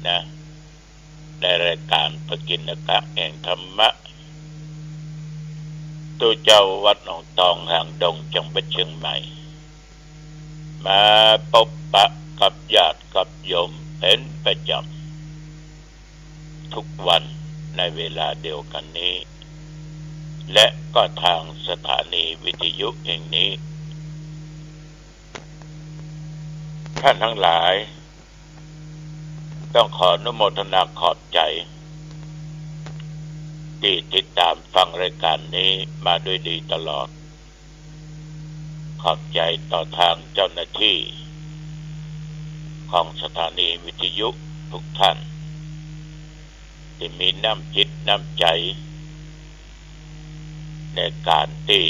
นะในรายการปกิณกะแห่งธรรมะตัวเจ้าวัดหนองตองห่างดงจังหวัดเชียงใหม่มาพบปะกับญาติกับโยมเป็นประจำทุกวันในเวลาเดียวกันนี้และก็ทางสถานีวิทยุแห่งนี้ท่านทั้งหลายต้องขออนุโมทนาขอบใจที่ติดตามฟังรายการนี้มาด้วยดีตลอดขอบใจต่อทางเจ้าหน้าที่ของสถานีวิทยุทุกท่านที่มีน้ำจิตน้ำใจในการที่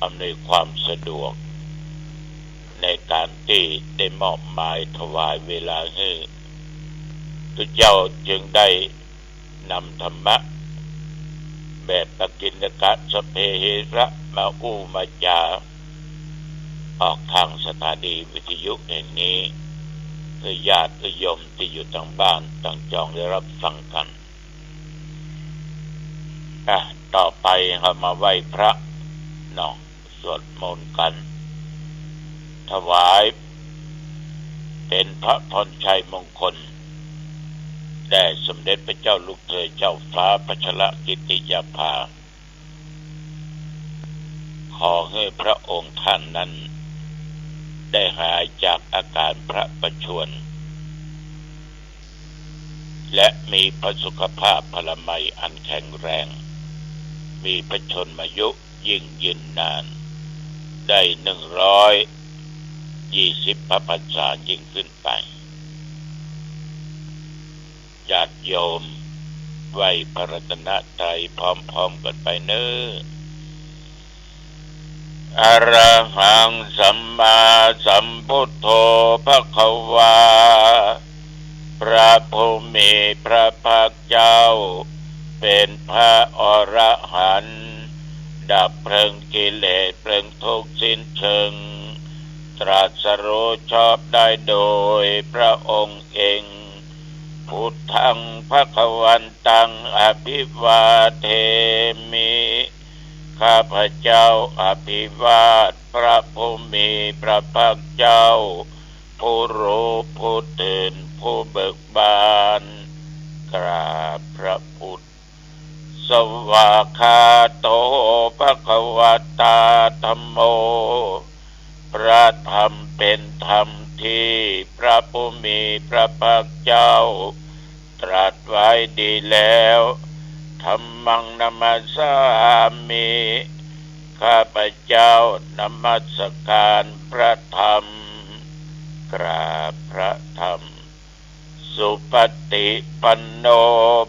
อำนวยความสะดวกในการที่ได้มอบหมายถวายเวลาให้ทุกเจ้าจึงได้นำธรรมะแบบปกิณกะสพเพเหระมาอู้มาจาออกทางสถานีวิทยุแห่งนี้เพื่อญาติโยมที่อยู่ทางบ้านต่างจองได้รับฟังกันต่อไปเรามาไหว้พระเนาะสวดมนต์กันถวายเป็นพระพรชัยมงคลแด่สมเด็จพระเจ้าลูกเธอเจ้าฟ้าพัชรกิติยาภาขอให้พระองค์ท่านนั้นได้หายจากอาการพระประชวรและมีพระสุขภาพพลามัยอันแข็งแรงมีพระชนมายุยิ่งยืนนานได้120 พระพรรษายิ่งขึ้นไปญาติโยมไหว้พระรัตนตรัยพร้อมๆกันไปเน้ออะระหังสัมมาสัมพุทโธภควาพระผู้มีพระภาคเจ้าเป็นพระอรหันต์ดับเพลิงกิเลสเพลิงทุกข์สิ้นเชิงตรัสรู้ชอบได้โดยพระองค์เองพุทธังภวันตังอภิวาเทมิข้าพเจ้าอภิวาทพระผู้มีพระภาคเจ้าผู้รู้ผู้ตื่นผู้เบิกบานกราบพระพุทธสวากขาโตภควตาธัมโมพระธรรมเป็นธรรมที่พระผู้มีพระภาคเจ้าตรัสไว้ดีแล้วธัมมังนัมสสามิข้าพเจ้านมัสการพระธรรมกราบพระธรรมสุปฏิปันโน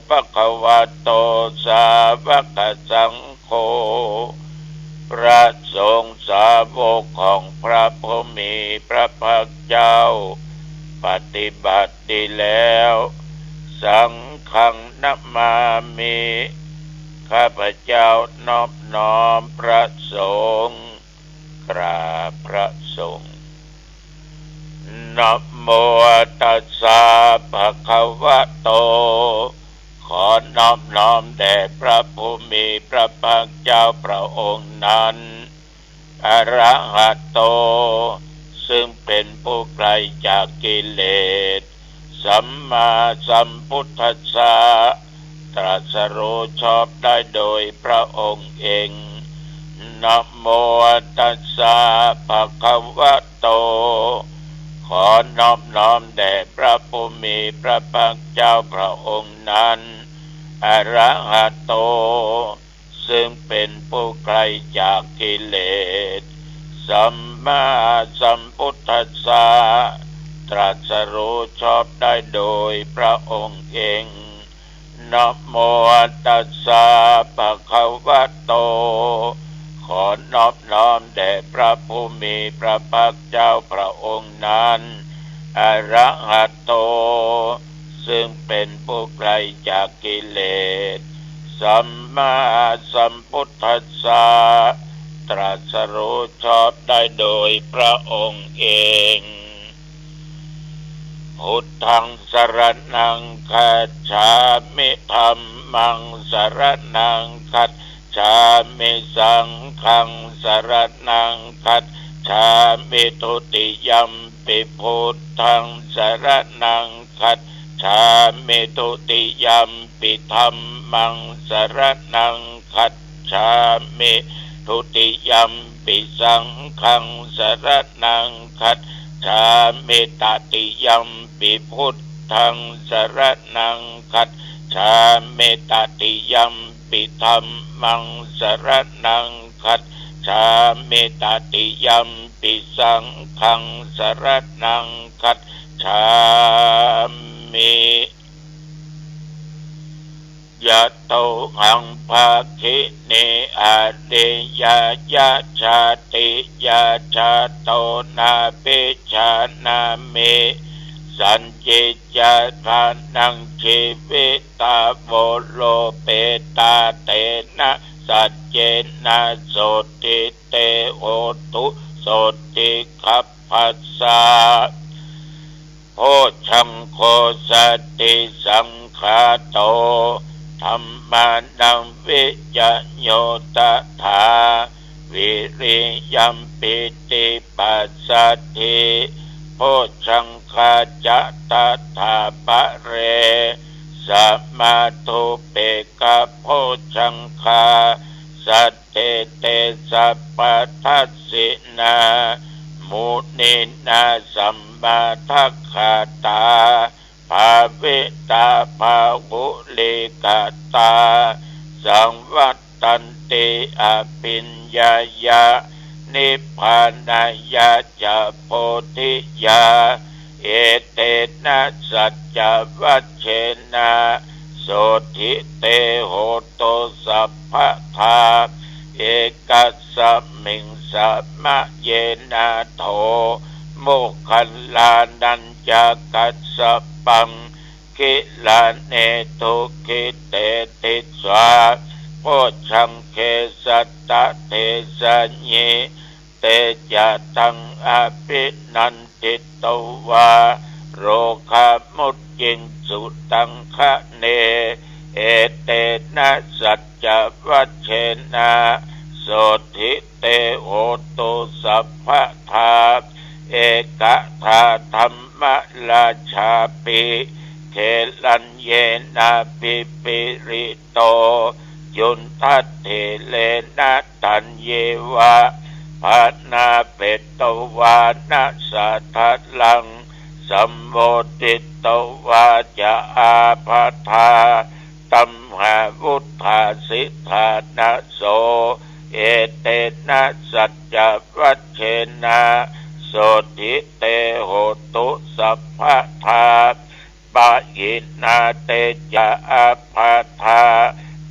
ภควโตสาวกสังโฆพระสงฆ์สาวกของพระผู้มีพระภาคเจ้าปฏิบัติดีแล้วสังฆังนัมมามิข้าพเจ้านอบน้อมพระสงฆ์กราบพระสงฆ์นะโมตัสสะภะคะวะโตขอนอบน้อมแด่พระผู้มีพระภาคเจ้าพระองค์นั้นอะระหะโตซึ่งเป็นผู้ไกลจากกิเลสสัมมาสัมพุทธัสสะตรัสรู้ชอบได้โดยพระองค์เองนะโมตัสสะภะคะวะโตขอนอบน้อมแด่พระผู้มีพระภาคเจ้าพระองค์นั้นอะระหะโตซึ่งเป็นผู้ไกลจากกิเลสสัมมาสัมพุทธัสสะตรัสรู้ชอบได้โดยพระองค์เองนะโมตัสสะภะคะวะโตขอนอบน้อมแด่พระผู้มีพระภาคเจ้าพระองค์นั้นอะระหะโตซึ่งเป็นผู้ไกลจากกิเลสสัมมาสัมพุทธัสสะตรัสรู้ชอบได้โดยพระองค์เอง พุทธังสรณังคัจฉามิธัมมังสรณังคัจฉามิสังฆังสรณังคัจฉามิทุติยัมปิพุทธังสรณังคัจฉามิทุติยัมปิธัมมังสรณังคัจฉามิทุติยัมปิสังฆังสรณังคัจฉามิตติยัมปิพุทธังสรณังคัจฉามิตติยัมปิธัมมังสรณังคัจฉามิตติยัมปิสังฆังสรณังคัจฉามิยะโตหังภาคิเนอาเดยายะชาติยาชาโตนาเปชานาเมสัญเจจาทานังชีวิตาโวโลเปตาเตนะสัจเจนะโสติเตโหตุโสติคัพพัสสะโพชังโคสติสังฆาโตธัมมานังวิจโยตถาวิริยัมปิติปัสสัทธิโพชังคาจะตถาปะเรสัมมาทุเปกะโพชังคาสัตเตเตสัพพทัสสินามุนินาสัมมาทัคคาตาภาเวตาภาหุลิกาตาสังวัตตันติอภิญญายะนิพพานายะจะโพธิยาเอเตนะสัจจวัชเชนะโสทิเตโหโตสัพพะทาเอกัสสมิงสัมมะเยนะโทโมคคัลลานัญจกัสสปังกิลาเนตุกิเตติสวาโพชังเคสัตตะเทสัญญิเตจะตังอภินันติตวาโรคามุตยิงสุตังคะเนเอเตนะสัจจวัชเชนะโสทิเตโหตุสัพพะทาเอกทาธัมมะราชาปิเขลัญเยนะปิปิริโตยุนทัตเถเลนะตัญเยวะภานาเปตตวานะสัทธลังสัมโมติตวาจะอาภาธาตัมหาวุธาสิทธานะโสเอเตนะสัจจวัชเชนะโสทิเตโหตุสัพพะทาปะหินาเตจะอาภาธา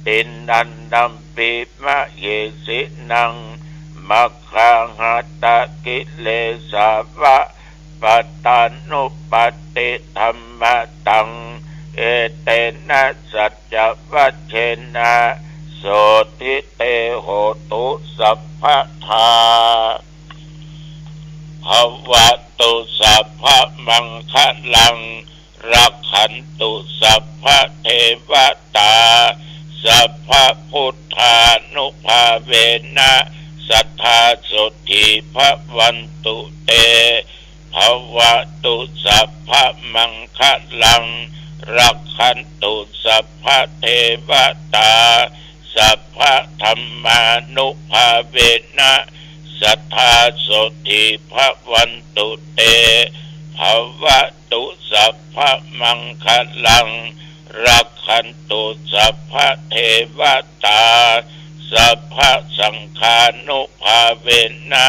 ตินันนัมปิมะเยสินังมัคคังหัตตะกิเลสาวะปัตตานุปัตติธัมมะตังเอเตนะสัจจวัชเชนะโสทิเตโหตุสัพพะทาภวตุสัพพะมังคะลังรักขันตุสัพพะเทวตาสัพพะพุทธานุภาเวนะสัทธาสุติภวันตุเตภวตุสัพพะมังคะลังรักขันตุสัพพะเทวตาสัพพะธัมมานุภาเวนะสัทธาสุติภวันตุเตภวตุสัพพะมังคะลังรักขันตุสัพพะเทวตาสัพพะสังฆานุภาเวนะ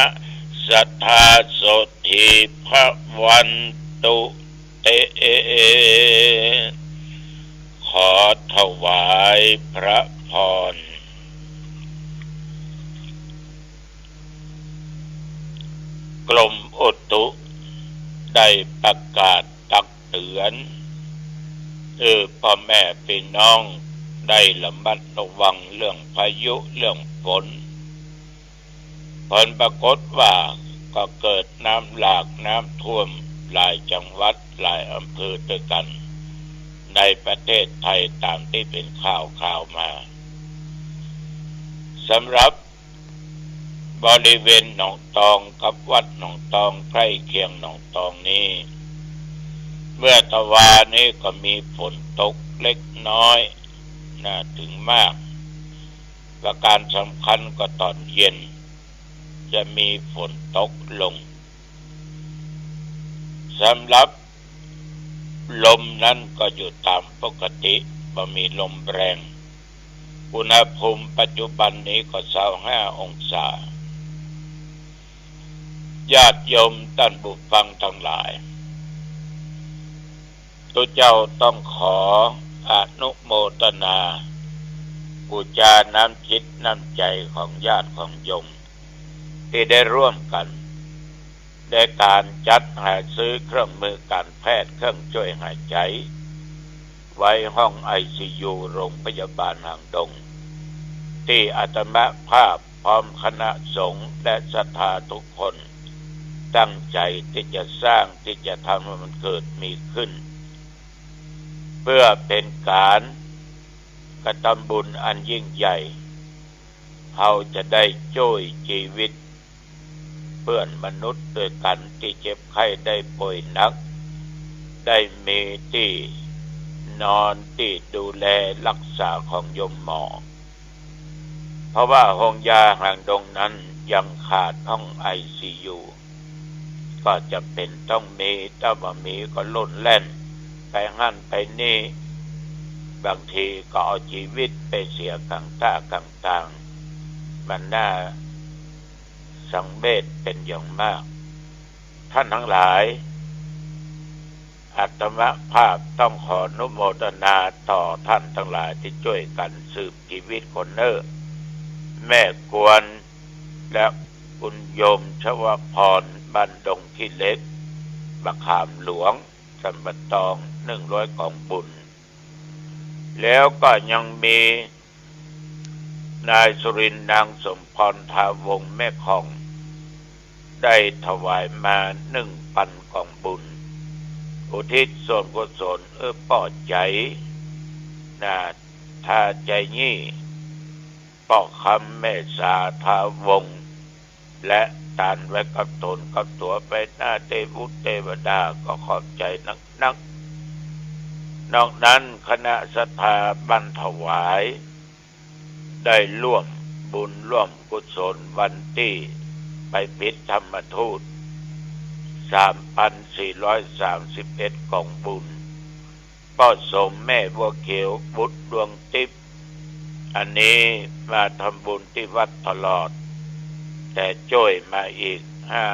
สัทธาสุติภวันตุเตขอถวายพระพรกรมอุตุได้ประกาศตักเตือนพ่อแม่พี่น้องได้ระมัดระวังเรื่องพายุเรื่องฝนผลปรากฏว่าก็เกิดน้ำหลากน้ำท่วม หลายจังหวัดหลายอำเภอด้วยกันในประเทศไทยตามที่เป็นข่าวมาสำหรับบริเวณหนองตองกับวัดหนองตองใกล้เคียงหนองตองนี้เมื่อตะวันนี้ก็มีฝนตกเล็กน้อยน่าถึงมากประการสำคัญก็ตอนเย็นจะมีฝนตกลงสำหรับลมนั้นก็อยู่ตามปกติบ่มีลมแรงอุณหภูมิปัจจุบันนี้ก็25 องศาญาติโยมท่านผู้ฟังทั้งหลายตัวเจ้าต้องขออนุโมทนาบูชาน้ำจิตน้ำใจของญาติของโยมที่ได้ร่วมกันในการจัดหาซื้อเครื่องมือการแพทย์เครื่องช่วยหายใจไว้ห้อง ICU โรงพยาบาลหางดงที่อาตมาภาพพร้อมคณะสงฆ์และศรัทธาทุกคนตั้งใจที่จะสร้างที่จะทำให้มันเกิดมีขึ้นเพื่อเป็นการกระทำบุญอันยิ่งใหญ่เราจะได้ช่วยชีวิตเพื่อนมนุษย์ด้วยกันที่เจ็บไข้ได้ป่วยหนักได้มีที่นอนที่ดูแลรักษาของโยมหมอเพราะว่าห้องยาหางดงนั้นยังขาดห้อง ICU ก็จะเป็นต้องมีถ้าบ่มีก็ล่นแล่นไปหั่นไปนี่บางทีก็เอาชีวิตไปเสียกลางท่ากลางทางมันน่าสังเวชเป็นอย่างมากท่านทั้งหลายอาตมาภาพต้องขออนุโมทนาต่อท่านทั้งหลายที่ช่วยกันสืบชีวิตคนเนอร์แม่กวนและคุณโยมชวพรบ้านดงขี้เล็กบักขามหลวงสัมปตอง100 กองบุญแล้วก็ยังมีนายสุรินทร์นางสมพรทาวงศ์แม่ของได้ถวายมา 1,000 กองบุญอุทิศส่วนกุศลป่อใจนาทาใจยี่ป่อคำแม่สาทาวงศ์และตานไว้กับตนกับตัวไปหน้าเทวุตเทวดาก็ขอบใจนักนอกนั้นคณะศรัทธาบันถวายได้ร่วมบุญร่วมกุศลวันที่ไปปิดธรรมทูต 3,431 กองบุญก็สมแม่บัวเขียวบุตรดวงทิพย์อันนี้มาทำบุญที่วัดตลอดแต่จ้อยมาอีก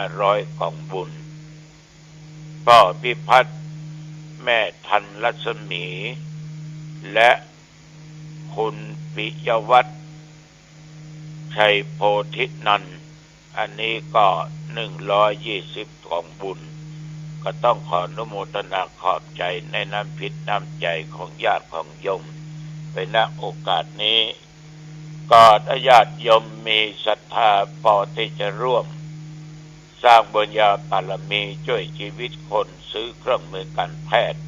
500 กองบุญก็พิพัฒน์แม่ทันรัศมีและคุณปิยวัฒน์ชัยโพธินันท์อันนี้ก็120 กองบุญก็ต้องขออนุโมทนาขอบใจในน้ำพิษน้ำใจของญาติของโยมไปณโอกาสนี้ก็ถ้าญาติโยมมีศรัทธาพอที่จะร่วมสร้างบุญญาบารมีช่วยชีวิตคนซื้อเครื่องมือการแพทย์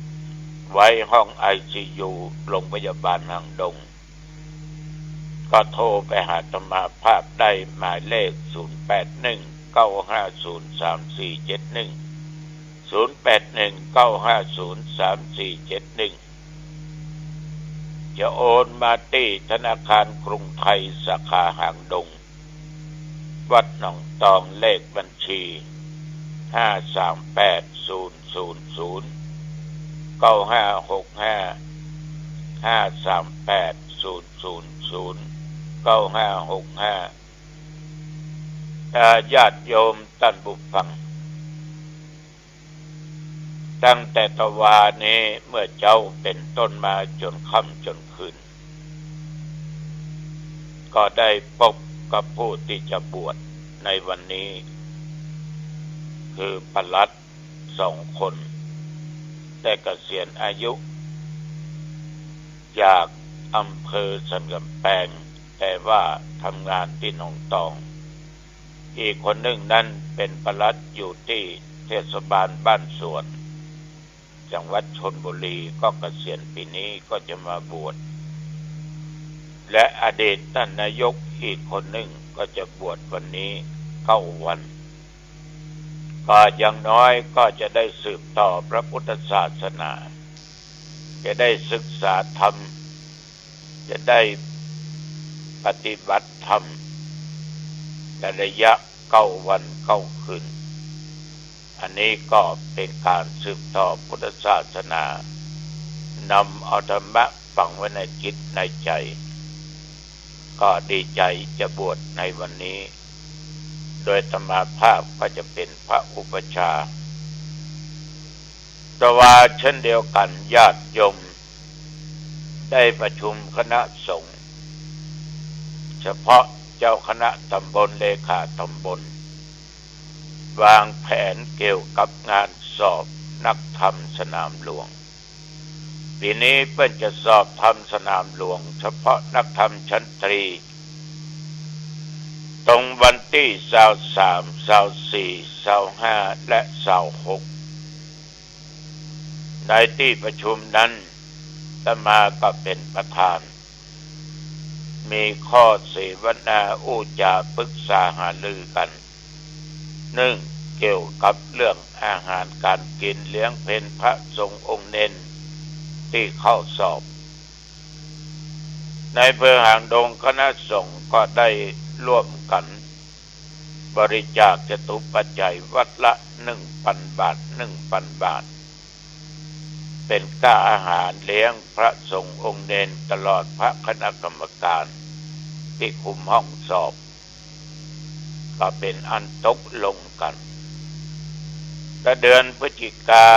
ไว้ห้อง ICU โรงพยาบาลหางดงก็โทรไปหาอาตมาภาพได้หมายเลข 0819503471 จะโอนมาที่ธนาคารกรุงไทยสาขาหางดงวัดหนองตองเลขบัญชีญาติโยมท่านผู้ฟังตั้งแต่ตะวานี้เมื่อเจ้าเป็นต้นมาจนค่ำจนคืนก็ได้พบกับผู้ที่จะบวชในวันนี้คือปลัด2 คนแต่เกษียณอายุจากอำเภอสันกำแพงแต่ว่าทำงานที่หนองตองอีกคนหนึ่งนั้นเป็นปลัดอยู่ที่ เทศบาลบ้านสวนจังหวัดชลบุรีก็เกษียณปีนี้ก็จะมาบวชและอดีตท่านนายกอีกคนหนึ่งก็จะบวชวันนี้9 วันก็อย่างน้อยก็จะได้สืบต่อพระพุทธศาสนาจะได้ศึกษาธรรมจะได้ปฏิบัติธรรมในระยะ9 วัน 9 คืนอันนี้ก็เป็นการสืบต่อพุทธศาสนานำเอาธรรมะฝังไว้ในจิตในใจก็ดีใจจะบวชในวันนี้โดยธรรมาภาพก็จะเป็นพระอุปัชฌาย์แต่ว่าเช่นเดียวกันญาติโยมได้ประชุมคณะสงฆ์เฉพาะเจ้าคณะตำบลเลขาตำบลวางแผนเกี่ยวกับงานสอบนักธรรมสนามหลวงปีนี้เพิ่นจะสอบธรรมสนามหลวงเฉพาะนักธรรมชั้นตรีตรงวันที่23 24 25และ26ในที่ประชุมนั้นอาตมาก็เป็นประธานมีข้อเสวนาอู้จาปรึกษาหารือกัน1เกี่ยวกับเรื่องอาหารการกินเลี้ยงเพลพระสงฆ์องค์เน้นที่เข้าสอบในอำเภอหางดงคณะสงฆ์ก็ได้ร่วมกันบริจาคจตุปัจจัยวัดละ 1,000 บาท 1,000 บาทเป็นค่าอาหารเลี้ยงพระสงฆ์องค์เน้นตลอดพระคณะกรรมการที่คุมห้องสอบก็เป็นอันตกลงกันและเดือนพฤศจิกา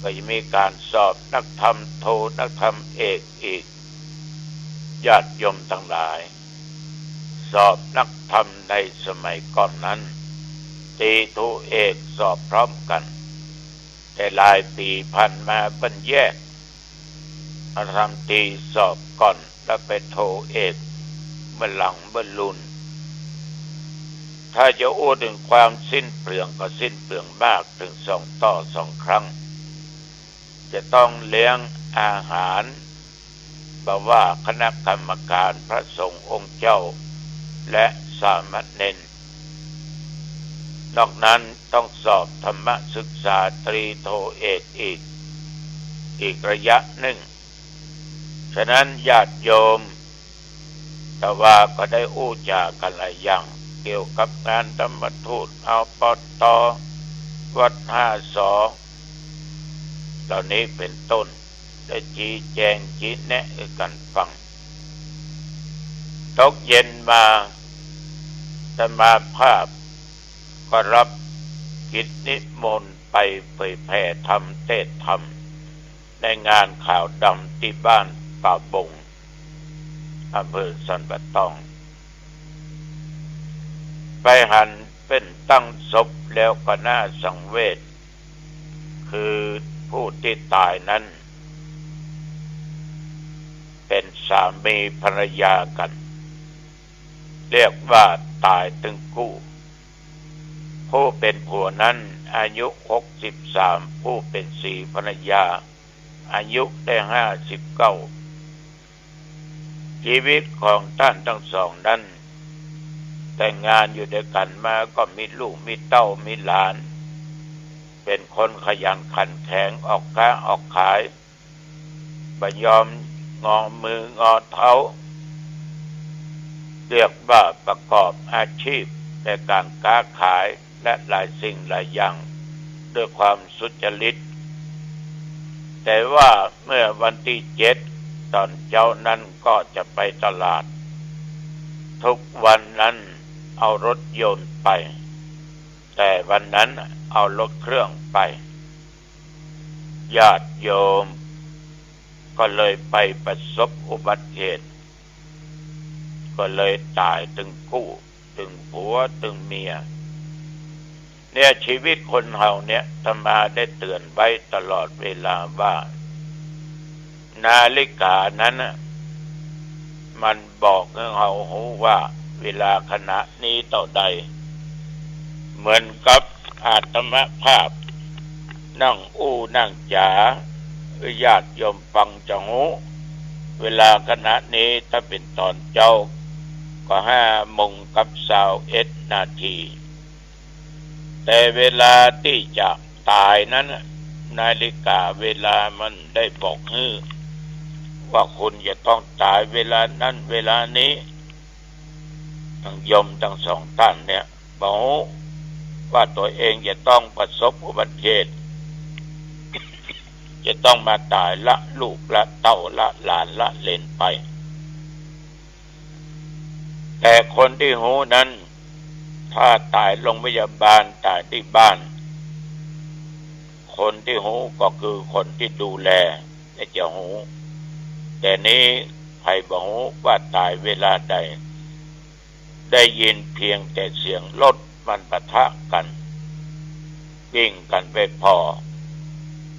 ก็จะมีการสอบนักธรรมโทนักธรรมเอกอีกญาติโยมทั้งหลายสอบนักธรรมในสมัยก่อนนั้นตีโทเอกสอบพร้อมกันแต่หลายปีผ่านมาเป็นแยกทำตีสอบก่อนแล้วไปโทเอกเมื่อหลังเมื่อลุนถ้าจะอู้ถึงความสิ้นเปลืองก็สิ้นเปลืองมากถึง2 ต่อ 2 ครั้งจะต้องเลี้ยงอาหารบอกว่าคณะกรรมการพระสงฆ์องค์เจ้าและสามเณรนอกนั้นต้องสอบธรรมศึกษาตรีโทเอกอีกระยะหนึ่งฉะนั้นญาติโยมแต่ว่าก็ได้อู้จากันหลายอย่างเกี่ยวกับงานธรรมทูตเอาปตวัด5 ศเหล่านี้เป็นต้นได้ชี้แจงชี้แนะกันฟังตกเย็นมาอาตมาภาพก็รับกิจนิมนต์ไปเผยแผ่ธรรมเทศธรรมในงานข่าวดำที่บ้านป่าบงอำเภอสันปะตองไปหันเป็นตั้งศพแล้วก็น่าสังเวชคือผู้ที่ตายนั้นเป็นสามีภรรยากันเรียกว่าตายทั้งคู่ผู้เป็นผัวนั้นอายุ63ผู้เป็นสีภรรยาอายุได้59ชีวิตของท่านทั้งสองนั้นแต่งงานอยู่ด้วยกันมาก็มีลูกมีเต้ามีหลานเป็นคนขยันขันแข็งออกค้าออกขายบ่ยอมงอมืองอเท้าเรียกว่าประกอบอาชีพในการค้าขายและหลายสิ่งหลายอย่างด้วยความสุจริตแต่ว่าเมื่อวันที่7ตอนเช้านั้นก็จะไปตลาดทุกวันนั้นเอารถยนต์ไปแต่วันนั้นเอารถเครื่องไปญาติโยมก็เลยไปประสบอุบัติเหตุก็เลยตายถึงคู่ถึงผัวถึงเมียเนี่ยชีวิตคนเฮาเนี่ยอาตมาได้เตือนไว้ตลอดเวลาว่านาฬิกานั้นมันบอกให้เฮารู้ว่าเวลาขณะนี้เท่าใดเหมือนกับ อาตมภาพนั่งนั่งจ๋าญาติโยมฟังจะหูเวลาขณะนี้ถ้าเป็นตอนเจ้าก็5:21 นาทีแต่เวลาที่จะตายนั้นนาฬิกาเวลามันได้บอกให้ว่าคุณจะต้องตายเวลานั้นเวลานี้ทั้งโยมทั้งสองท่านเนี่ยบอกว่าตัวเองจะต้องประสบอุบัติเหตุจะต้องมาตายละลูกละเต้าละหลานละเลนไปแต่คนที่หูนั้นถ้าตายโรงพยาบาลตายที่บ้านคนที่หูก็คือคนที่ดูแลจะหูแต่นี้ใครบอกหูว่าตายเวลาใดได้ยินเพียงแต่เสียงรถมันปะทะกันวิ่งกันไปพอ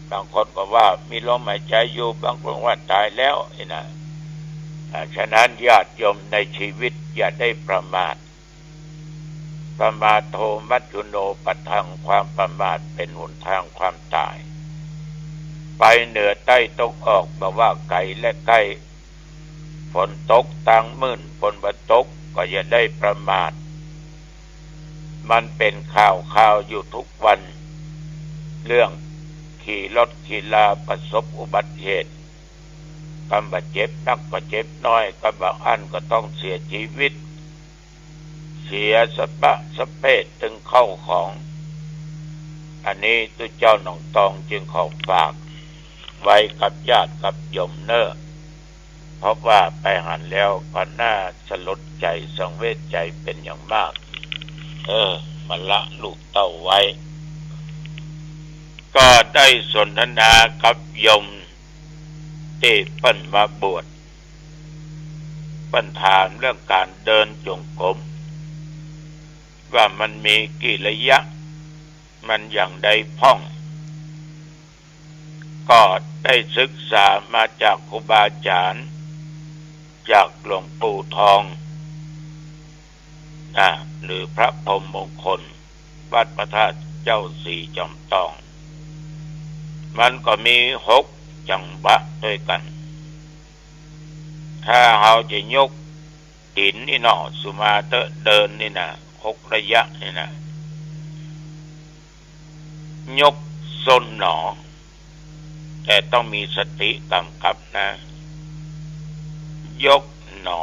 บางคนก็ว่ามีลมหายใจอยู่บางคนว่าตายแล้วนะฉะนั้นญาติโยมในชีวิตอย่าได้ประมาทโทมัจจุโนปัฏฐังความประมาทเป็นหนทางความตายไปเหนือใต้ตกออกบอกว่าไกลและใกล้ฝนตกต่างมื่นฝนบ่ตกก็อย่าได้ประมาทมันเป็นข่าวอยู่ทุกวันเรื่องขี่รถขี่ลาประสบอุบัติเหตุกำบาดเจ็บนักก็เจ็บน้อยกำบาอันก็ต้องเสียชีวิตเสียสะปะสะเพศถึงเข้าของอันนี้ตัวเจ้าหนองตองจึงขอฝากไว้กับญาติกับโยมเนอเพราะว่าไปหันแล้วก็น่าสลดใจสังเวชใจเป็นอย่างมากมันละลูกเต้าไว้ก็ได้สนทนากับโยมที่เปิ้นมาบวชเปิ้นถามเรื่องการเดินจงกรมว่ามันมีกี่ระยะมันอย่างใดพ้องก็ได้ศึกษามาจากครูบาอาจารย์จากหลวงปู่ทองหรือพระพรหมมงคลวัดพระธาตุเจ้าสี่จอมทองมันก็มี6 จังหวะด้วยกันถ้าเราจะยกหินนี่เนาะสุมาเตอเดินนี่นะ6 ระยะนี่นะยกส้นหนอแต่ต้องมีสติกำกับนะยกหนอ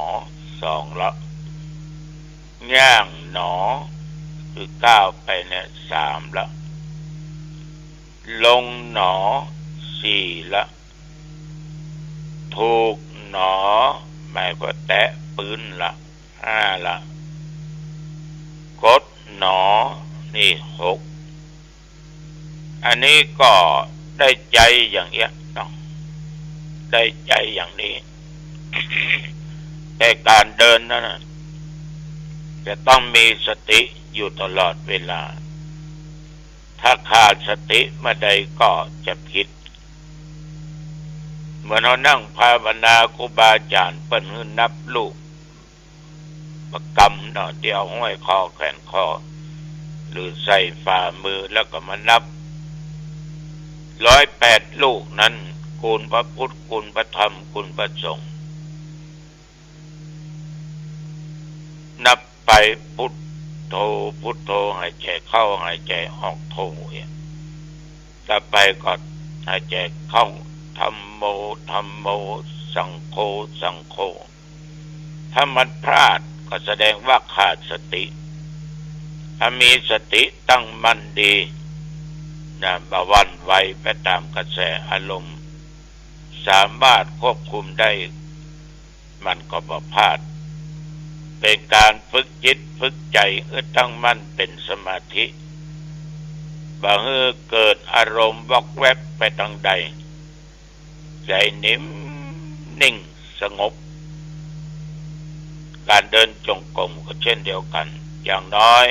2 ละย่างหนอคือก้าวไปเนี่ย3 ละลงหนอ4 ละถูกหนอไม่ก็แตะปืนละ5 ละกดหนอนี่6อันนี้ก็ได้ใจอย่างเงี้ยต้องได้ใจอย่างนี้ แต่การเดินนั้นจะต้องมีสติอยู่ตลอดเวลาถ้าขาดสติเมื่อใดก็จะผิดเหมือนเรานั่งภาวนาครูบาอาจารย์เปิ้นนับลูกประกำเนาะเดียวห้อยคอแขวนคอหรือใส่ฝ่ามือแล้วก็มานับ108 ลูกนั้นคุณพระพุทธคุณพระธรรมคุณพระสงฆ์นับไปพุทโธพุทโธหายใจเข้าหายใจออกโธต่อไปก็หายใจเข้าธัมโมธัมโมสังโฆสังโฆถ้ามันพลาดก็แสดงว่าขาดสติถ้ามีสติตั้งมั่นดีบ่หวั่นไหวไปตามกระแสอารมณ์สามารถควบคุมได้มันก็บ่พลาดเป็นการฝึกจิตฝึกใจตั้งมั่นเป็นสมาธิบ่ให้เกิดอารมณ์วอกแวกไปทางใดใจนิ่มนิ่งสงบการเดินจงกรมก็เช่นเดียวกันอย่างน้อย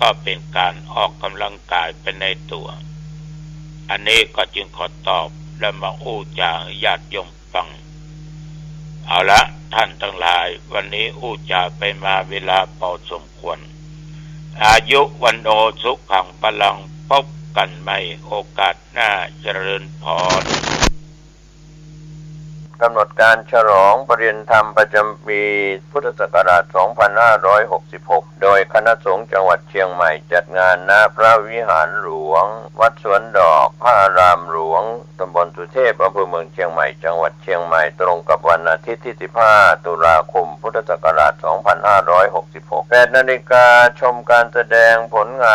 ก็เป็นการออกกำลังกายเป็นในตัวอันนี้ก็จึงขอตอบและมาอู้จาญาติโยมฟังเอาละท่านทั้งหลายวันนี้อู้จาไปมาเวลาพอสมควร อายุวันโอสุขังพลังพบกันใหม่โอกาสหน้าเจริญพรกำหนดการฉลองปริญธรรมประจำปีพุทธศักราช 2566 โดยคณะสงฆ์จังหวัดเชียงใหม่จัดงานณพระวิหารหลวงวัดสวนดอกพระอารามหลวงตำบลสุเทพอำเภอเมืองเชียงใหม่จังหวัดเชียงใหม่ตรงกับวันอาทิตย์ที่ 15 ตุลาคม พุทธศักราช 2566 8 นาฬิกาชมการแสดงผลงาน